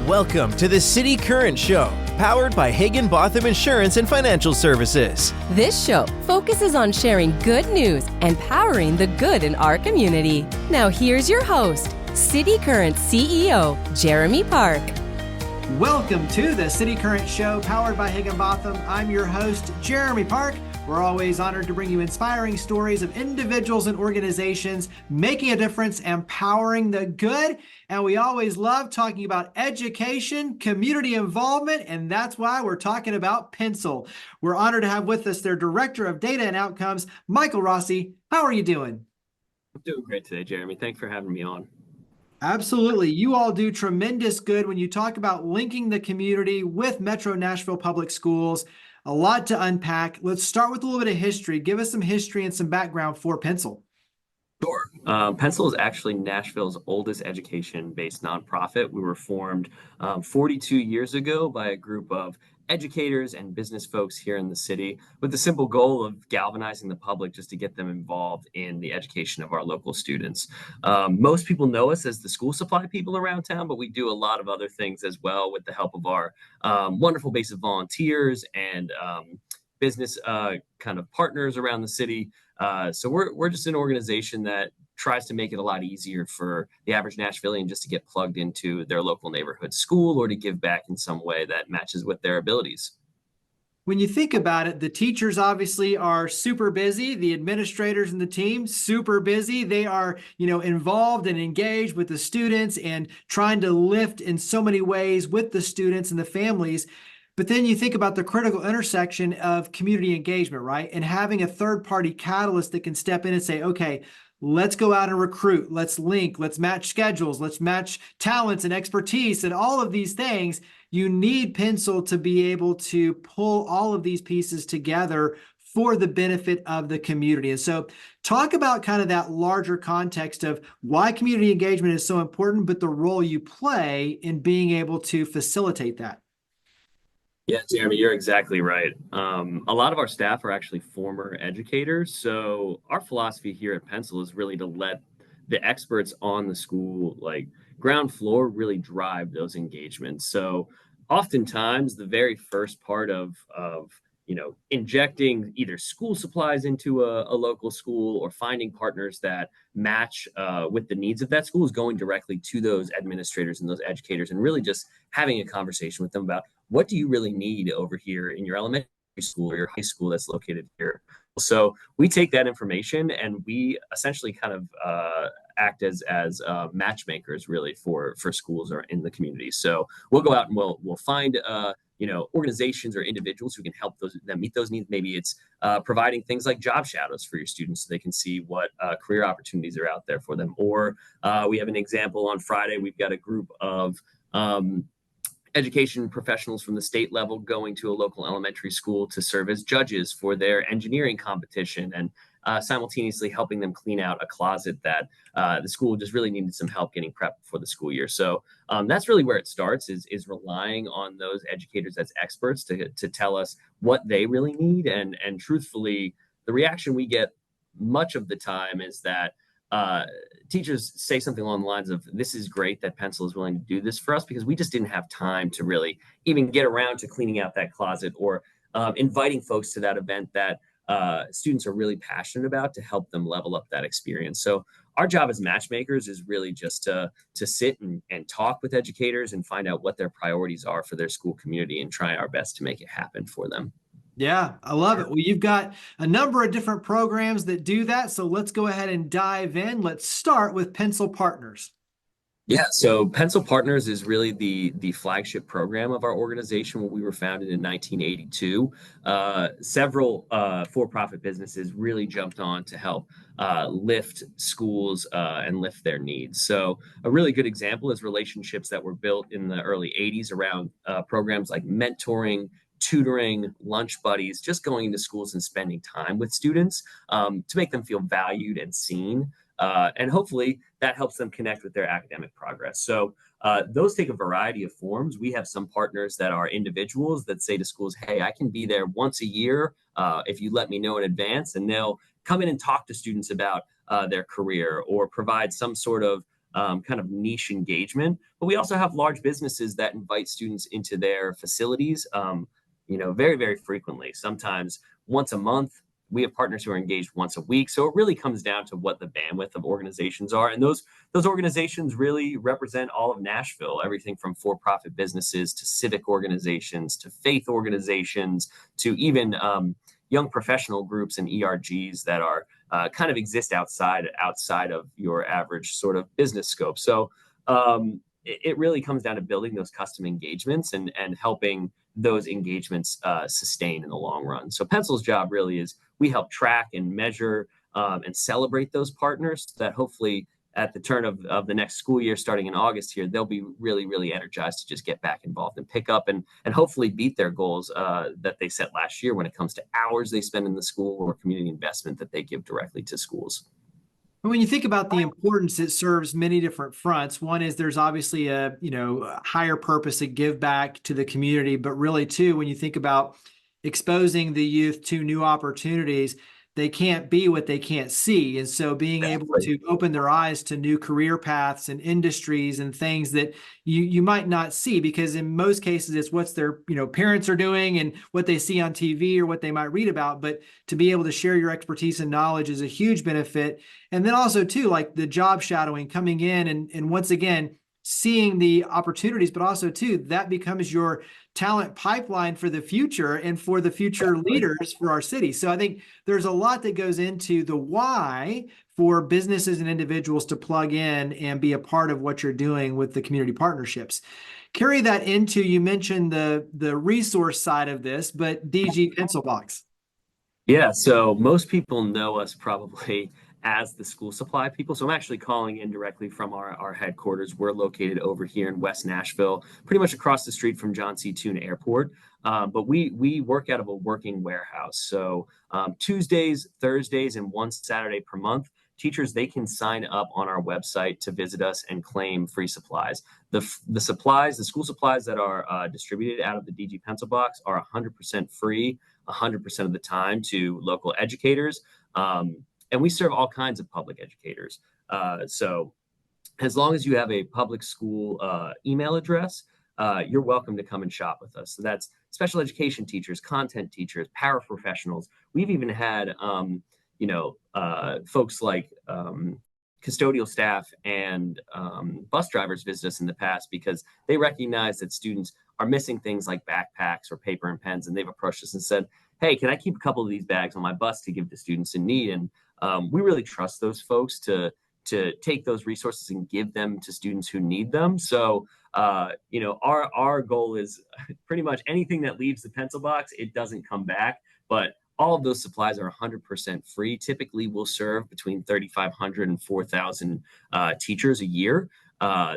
Welcome to the City Current Show, powered by Higginbotham Insurance and Financial Services. This show focuses on sharing good news and powering the good in our community. Now here's your host, City Current CEO, Jeremy Park. Welcome to the City Current Show, powered by Higginbotham. I'm your host, Jeremy Park. We're always honored to bring you inspiring stories of individuals and organizations making a difference and powering the good. And we always love talking about education, community involvement, and that's why we're talking about Pencil. We're honored to have with us their Director of Data and Outcomes, Michael Rossi. How are you doing? I'm doing great today, Jeremy. Thanks for having me on. Absolutely. You all do tremendous good when you talk about linking the community with Metro Nashville Public Schools. A lot to unpack. Let's start with a little bit of history. Give us some history and some background for Pencil. Sure. Pencil is actually Nashville's oldest education-based nonprofit. We were formed 42 years ago by a group of educators and business folks here in the city with the simple goal of galvanizing the public just to get them involved in the education of our local students. Most people know us as the school supply people around town, but we do a lot of other things as well with the help of our wonderful base of volunteers and business kind of partners around the city. So we're just an organization that tries to make it a lot easier for the average Nashvilleian just to get plugged into their local neighborhood school or to give back in some way that matches with their abilities. When you think about it, the teachers obviously are super busy. The administrators and the team, super busy. They are, involved and engaged with the students and trying to lift in so many ways with the students and the families. But then you think about the critical intersection of community engagement, right? And having a third-party catalyst that can step in and say, okay, let's go out and recruit, let's link, let's match schedules, let's match talents and expertise and all of these things. You need Pencil to be able to pull all of these pieces together for the benefit of the community. And so talk about kind of that larger context of why community engagement is so important, but the role you play in being able to facilitate that. Yeah, Jeremy, you're exactly right. A lot of our staff are actually former educators. So our philosophy here at Pencil is really to let the experts on the school, like ground floor, really drive those engagements. So oftentimes the very first part of injecting either school supplies into a local school or finding partners that match with the needs of that school is going directly to those administrators and those educators and really just having a conversation with them about what do you really need over here in your elementary school or your high school that's located here. So we take that information and we essentially kind of act as matchmakers really for schools or in the community. So we'll go out and we'll find organizations or individuals who can help them meet those needs. Maybe it's providing things like job shadows for your students so they can see what career opportunities are out there for them. Or we have an example on Friday. We've got a group of education professionals from the state level going to a local elementary school to serve as judges for their engineering competition and simultaneously helping them clean out a closet that the school just really needed some help getting prepped for the school year. So that's really where it starts is relying on those educators as experts to tell us what they really need. And truthfully, the reaction we get much of the time is that teachers say something along the lines of, this is great that Pencil is willing to do this for us because we just didn't have time to really even get around to cleaning out that closet or inviting folks to that event that students are really passionate about to help them level up that experience. So our job as matchmakers is really just to sit and talk with educators and find out what their priorities are for their school community and try our best to make it happen for them. Yeah, I love it. Well, you've got a number of different programs that do that. So let's go ahead and dive in. Let's start with Pencil Partners. Yeah, so Pencil Partners is really the flagship program of our organization. We were founded in 1982. Several for-profit businesses really jumped on to help lift schools and lift their needs. So a really good example is relationships that were built in the early 80s around programs like mentoring, tutoring, lunch buddies, just going into schools and spending time with students to make them feel valued and seen. And hopefully that helps them connect with their academic progress. So those take a variety of forms. We have some partners that are individuals that say to schools, hey, I can be there once a year if you let me know in advance, and they'll come in and talk to students about their career or provide some sort of kind of niche engagement. But we also have large businesses that invite students into their facilities, very, very frequently, sometimes once a month. We have partners who are engaged once a week. So it really comes down to what the bandwidth of organizations are. And those organizations really represent all of Nashville, everything from for-profit businesses to civic organizations to faith organizations to even young professional groups and ERGs that are kind of exist outside of your average sort of business scope. So it really comes down to building those custom engagements and helping those engagements sustain in the long run. So Pencil's job really is we help track and measure and celebrate those partners so that hopefully at the turn of the next school year, starting in August here, they'll be really, really energized to just get back involved and pick up and hopefully beat their goals that they set last year when it comes to hours they spend in the school or community investment that they give directly to schools. When you think about the importance, it serves many different fronts. One is there's obviously a higher purpose to give back to the community, but really too, when you think about exposing the youth to new opportunities, they can't be what they can't see. And so being able to open their eyes to new career paths and industries and things that you might not see, because in most cases it's what's their parents are doing and what they see on TV or what they might read about. But to be able to share your expertise and knowledge is a huge benefit. And then also too, like the job shadowing, coming in and once again seeing the opportunities, but also too, that becomes your talent pipeline for the future and for the future leaders for our city. So I think there's a lot that goes into the why for businesses and individuals to plug in and be a part of what you're doing with the community partnerships. Carry that into, you mentioned the resource side of this, but DG Pencil Box. Yeah, so most people know us probably as the school supply people. So I'm actually calling in directly from our headquarters. We're located over here in West Nashville, pretty much across the street from John C. Toon Airport. But we work out of a working warehouse. So Tuesdays, Thursdays, and one Saturday per month, teachers, they can sign up on our website to visit us and claim free supplies. The school supplies that are distributed out of the DG Pencil Box are 100% free, 100% of the time to local educators. And we serve all kinds of public educators. So as long as you have a public school email address, you're welcome to come and shop with us. So that's special education teachers, content teachers, paraprofessionals. We've even had, folks like custodial staff and bus drivers visit us in the past because they recognize that students are missing things like backpacks or paper and pens. And they've approached us and said, hey, can I keep a couple of these bags on my bus to give to students in need? And we really trust those folks to take those resources and give them to students who need them. So, our goal is pretty much anything that leaves the pencil box, it doesn't come back. But all of those supplies are 100% free. Typically, we'll serve between 3,500 and 4,000 teachers a year.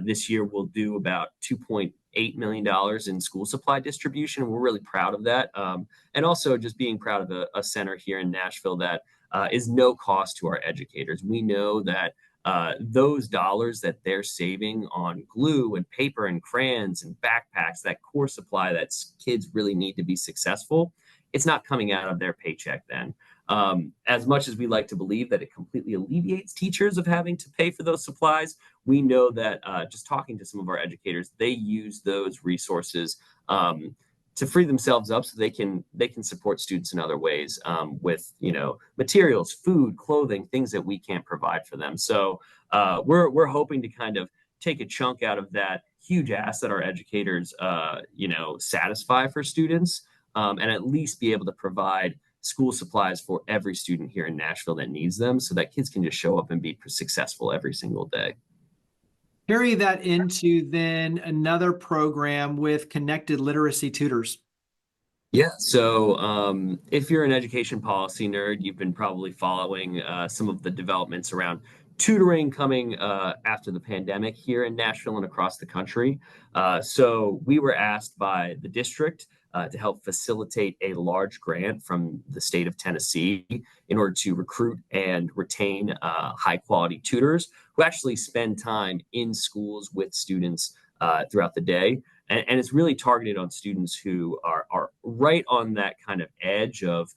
This year, we'll do about $2.8 million in school supply distribution. We're really proud of that. And also just being proud of a center here in Nashville that is no cost to our educators. We know that those dollars that they're saving on glue and paper and crayons and backpacks, that core supply that kids really need to be successful, it's not coming out of their paycheck then. As much as we like to believe that it completely alleviates teachers of having to pay for those supplies, we know that just talking to some of our educators, they use those resources to free themselves up so they can support students in other ways with materials, food, clothing, things that we can't provide for them. So we're hoping to kind of take a chunk out of that huge ask that our educators satisfy for students, and at least be able to provide school supplies for every student here in Nashville that needs them, so that kids can just show up and be successful every single day. Carry that into then another program with connected literacy tutors. Yeah, so if you're an education policy nerd, you've been probably following some of the developments around tutoring coming after the pandemic here in Nashville and across the country. So we were asked by the district to help facilitate a large grant from the state of Tennessee in order to recruit and retain high quality tutors who actually spend time in schools with students throughout the day. And it's really targeted on students who are right on that kind of edge of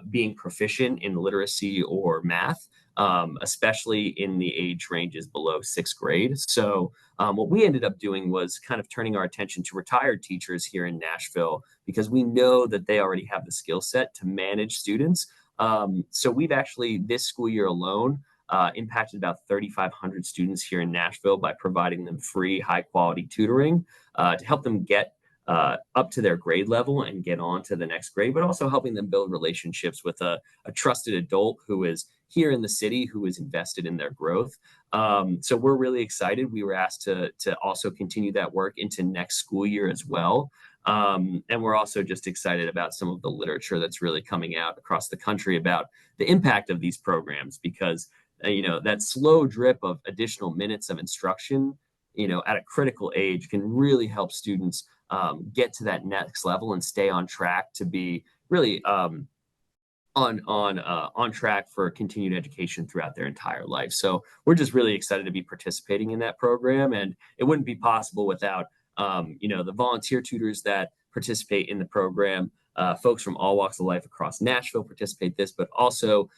being proficient in literacy or math, especially in the age ranges below sixth grade. So what we ended up doing was kind of turning our attention to retired teachers here in Nashville because we know that they already have the skill set to manage students. So we've actually, this school year alone, impacted about 3,500 students here in Nashville by providing them free, high quality tutoring to help them get up to their grade level and get on to the next grade, but also helping them build relationships with a trusted adult who is here in the city, who is invested in their growth. So we're really excited. We were asked to also continue that work into next school year as well. And we're also just excited about some of the literature that's really coming out across the country about the impact of these programs, because that slow drip of additional minutes of instruction, at a critical age can really help students get to that next level and stay on track to be really on track for continued education throughout their entire life. So we're just really excited to be participating in that program, and it wouldn't be possible without the volunteer tutors that participate in the program. Folks from all walks of life across Nashville participate this, but also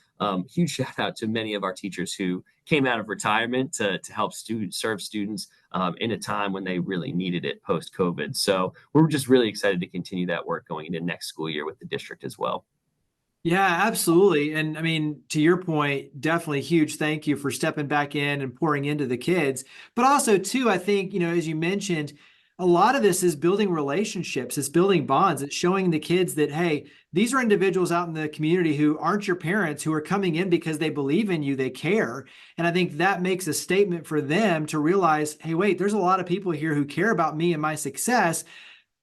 huge shout out to many of our teachers who came out of retirement to help serve students in a time when they really needed it post-COVID. So we're just really excited to continue that work going into next school year with the district as well. Yeah, absolutely. And I mean, to your point, definitely huge thank you for stepping back in and pouring into the kids. But also, too, I think, as you mentioned, a lot of this is building relationships. It's building bonds. It's showing the kids that, hey, these are individuals out in the community who aren't your parents, who are coming in because they believe in you, they care. And I think that makes a statement for them to realize, hey, wait, there's a lot of people here who care about me and my success.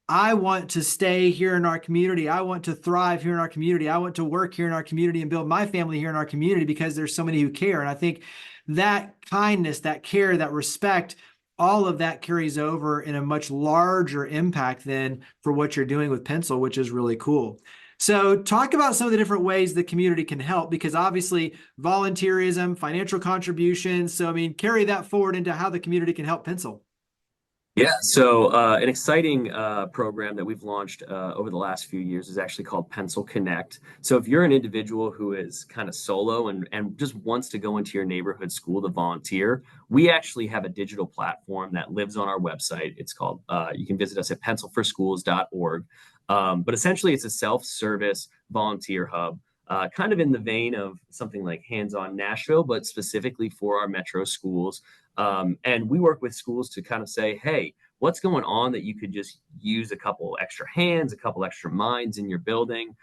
I want to stay here in our community. I want to thrive here in our community. I want to work here in our community and build my family here in our community because there's so many who care. And I think that kindness, that care, that respect, all of that carries over in a much larger impact than for what you're doing with Pencil, which is really cool. So talk about some of the different ways the community can help, because obviously volunteerism, financial contributions. So, I mean, carry that forward into how the community can help Pencil. Yeah, so an exciting program that we've launched over the last few years is actually called Pencil Connect. So if you're an individual who is kind of solo and just wants to go into your neighborhood school to volunteer, we actually have a digital platform that lives on our website. It's called, you can visit us at pencilforschools.org. But essentially, it's a self-service volunteer hub, kind of in the vein of something like Hands-On Nashville, but specifically for our metro schools. And we work with schools to kind of say, hey, what's going on that you could just use a couple extra hands, a couple extra minds in your building?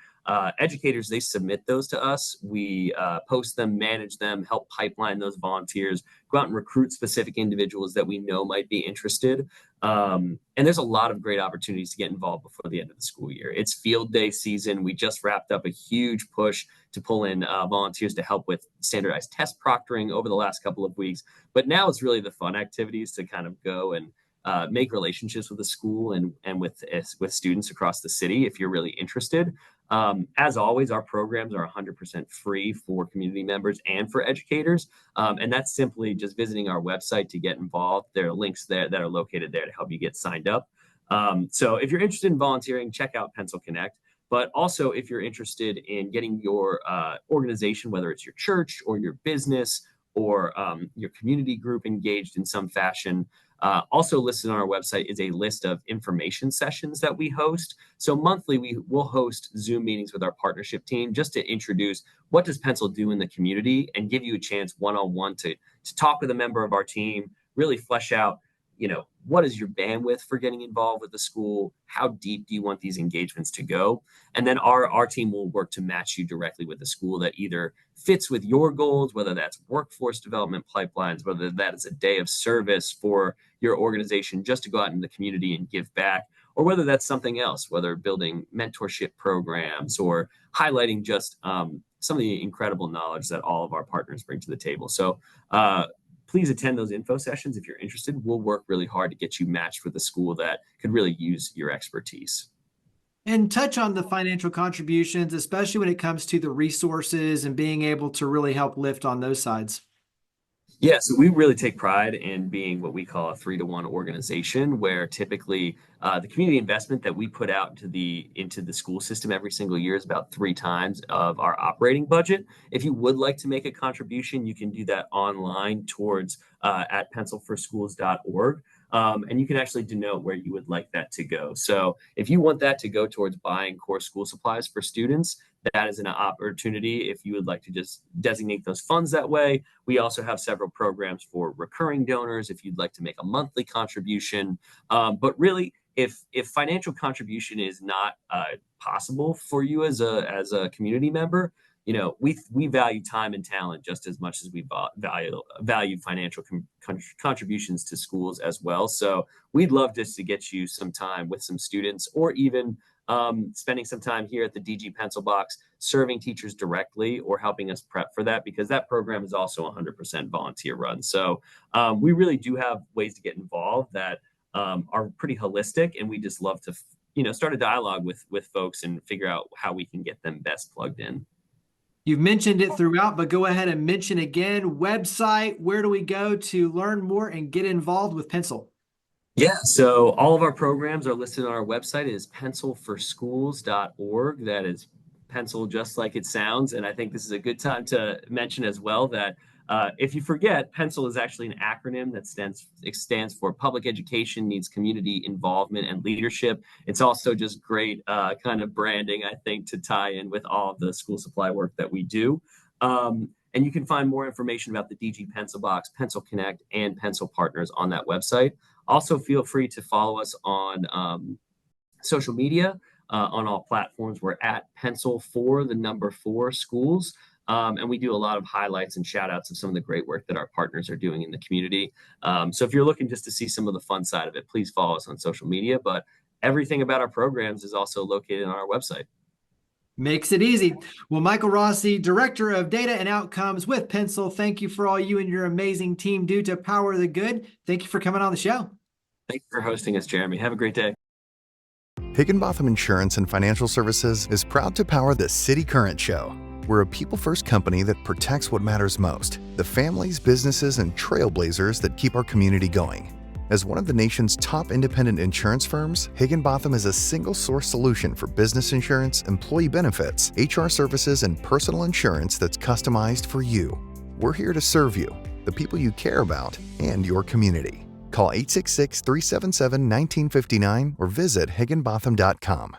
Educators, they submit those to us. We post them, manage them, help pipeline those volunteers, go out and recruit specific individuals that we know might be interested. And there's a lot of great opportunities to get involved before the end of the school year. It's field day season. We just wrapped up a huge push to pull in volunteers to help with standardized test proctoring over the last couple of weeks. But now it's really the fun activities to kind of go and make relationships with the school and with students across the city if you're really interested. As always, our programs are 100% free for community members and for educators. And that's simply just visiting our website to get involved. There are links there that are located there to help you get signed up. So if you're interested in volunteering, check out Pencil Connect. But also, if you're interested in getting your organization, whether it's your church or your business or your community group engaged in some fashion, also listed on our website is a list of information sessions that we host. So monthly, we will host Zoom meetings with our partnership team just to introduce what does Pencil do in the community and give you a chance one-on-one to talk with a member of our team, really flesh out, what is your bandwidth for getting involved with the school? How deep do you want these engagements to go? And then our team will work to match you directly with a school that either fits with your goals, whether that's workforce development pipelines, whether that is a day of service for your organization just to go out in the community and give back, or whether that's something else, whether building mentorship programs or highlighting just some of the incredible knowledge that all of our partners bring to the table. So please attend those info sessions if you're interested. We'll work really hard to get you matched with a school that could really use your expertise. And touch on the financial contributions, especially when it comes to the resources and being able to really help lift on those sides. Yeah, so we really take pride in being what we call a 3-to-1 organization, where typically the community investment that we put out into the school system every single year is about 3 times of our operating budget. If you would like to make a contribution, you can do that online towards at pencilforschools.org. And you can actually denote where you would like that to go. So if you want that to go towards buying core school supplies for students, that is an opportunity if you would like to just designate those funds that way. We also have several programs for recurring donors if you'd like to make a monthly contribution. But really, if financial contribution is not possible for you as a community member, we value time and talent just as much as we value financial contributions to schools as well. So we'd love just to get you some time with some students, or even spending some time here at the DG Pencil Box, serving teachers directly or helping us prep for that, because that program is also 100% volunteer run. So we really do have ways to get involved that are pretty holistic, and we just love to start a dialogue with folks and figure out how we can get them best plugged in. You've mentioned it throughout, but go ahead and mention again, website, where do we go to learn more and get involved with Pencil? Yeah, so all of our programs are listed on our website. It is pencilforschools.org. That is pencil just like it sounds. And I think this is a good time to mention as well that if you forget, PENCIL is actually an acronym that stands for Public Education Needs Community Involvement and Leadership. It's also just great kind of branding, I think, to tie in with all of the school supply work that we do. And you can find more information about the DG Pencil Box, Pencil Connect, and Pencil Partners on that website. Also, feel free to follow us on social media on all platforms. We're at Pencil4 Schools. And we do a lot of highlights and shout outs of some of the great work that our partners are doing in the community. So if you're looking just to see some of the fun side of it, please follow us on social media. But everything about our programs is also located on our website. Makes it easy. Well, Michael Rossi, Director of Data and Outcomes with Pencil, thank you for all you and your amazing team do to power the good. Thank you for coming on the show. Thank you for hosting us, Jeremy. Have a great day. Higginbotham Insurance and Financial Services is proud to power the City Current Show. We're a people-first company that protects what matters most, the families, businesses, and trailblazers that keep our community going. As one of the nation's top independent insurance firms, Higginbotham is a single-source solution for business insurance, employee benefits, HR services, and personal insurance that's customized for you. We're here to serve you, the people you care about, and your community. Call 866-377-1959 or visit higginbotham.com.